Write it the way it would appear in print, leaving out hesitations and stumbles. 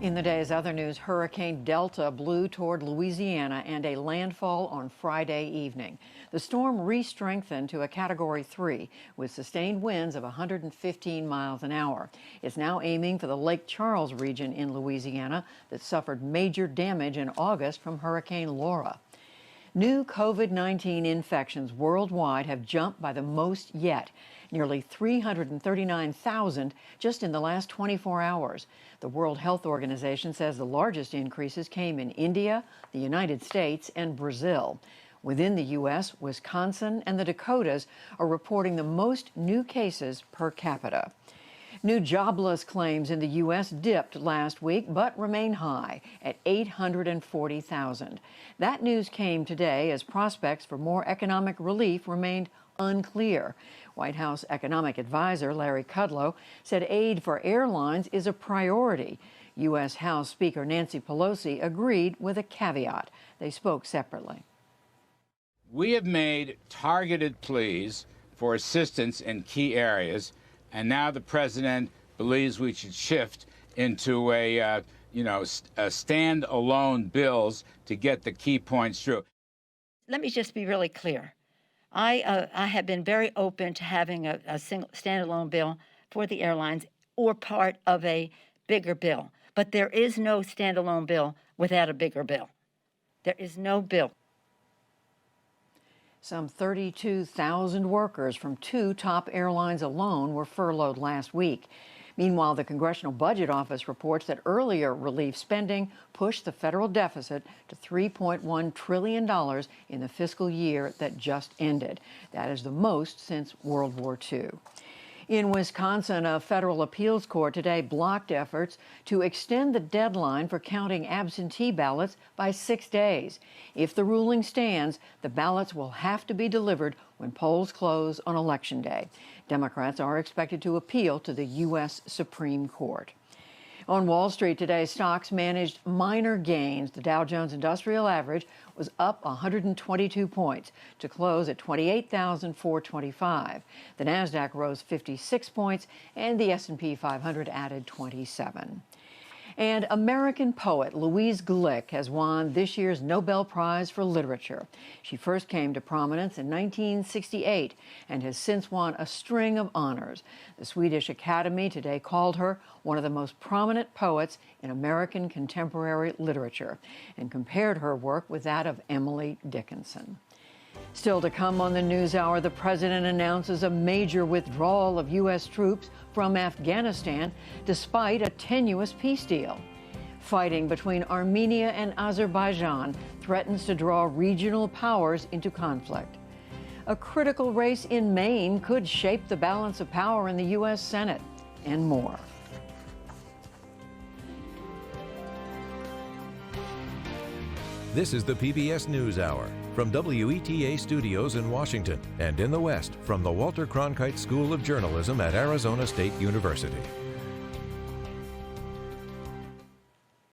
In the day's other news, Hurricane Delta blew toward Louisiana and a landfall on Friday evening. The storm re-strengthened to a Category 3 with sustained winds of 115 miles an hour. It's now aiming for the Lake Charles region in Louisiana that suffered major damage in August from Hurricane Laura. New COVID-19 infections worldwide have jumped by the most yet, nearly 339,000 just in the last 24 hours. The World Health Organization says the largest increases came in India, the United States, and Brazil. Within the U.S., Wisconsin and the Dakotas are reporting the most new cases per capita. New jobless claims in the U.S. dipped last week, but remain high at 840,000. That news came today as prospects for more economic relief remained unclear. White House economic advisor Larry Kudlow said aid for airlines is a priority. U.S. House Speaker Nancy Pelosi agreed with a caveat. They spoke separately. We have made targeted pleas for assistance in key areas, and now the president believes we should shift into a stand-alone bills to get the key points through. Let me just be really clear. I have been very open to having a single standalone bill for the airlines or part of a bigger bill. But there is no standalone bill without a bigger bill. There is no bill. Some 32,000 workers from two top airlines alone were furloughed last week. Meanwhile, the Congressional Budget Office reports that earlier relief spending pushed the federal deficit to $3.1 trillion in the fiscal year that just ended. That is the most since World War II. In Wisconsin, a federal appeals court today blocked efforts to extend the deadline for counting absentee ballots by 6 days. If the ruling stands, the ballots will have to be delivered when polls close on Election Day. Democrats are expected to appeal to the U.S. Supreme Court. On Wall Street today, stocks managed minor gains. The Dow Jones Industrial Average was up 122 points to close at 28,425. The Nasdaq rose 56 points, and the S&P 500 added 27. And American poet Louise Glück has won this year's Nobel Prize for Literature. She first came to prominence in 1968 and has since won a string of honors. The Swedish Academy today called her one of the most prominent poets in American contemporary literature and compared her work with that of Emily Dickinson. Still to come on the NewsHour, the president announces a major withdrawal of U.S. troops from Afghanistan despite a tenuous peace deal. Fighting between Armenia and Azerbaijan threatens to draw regional powers into conflict. A critical race in Maine could shape the balance of power in the U.S. Senate, and more. This is the PBS NewsHour from WETA Studios in Washington and in the West from the Walter Cronkite School of Journalism at Arizona State University.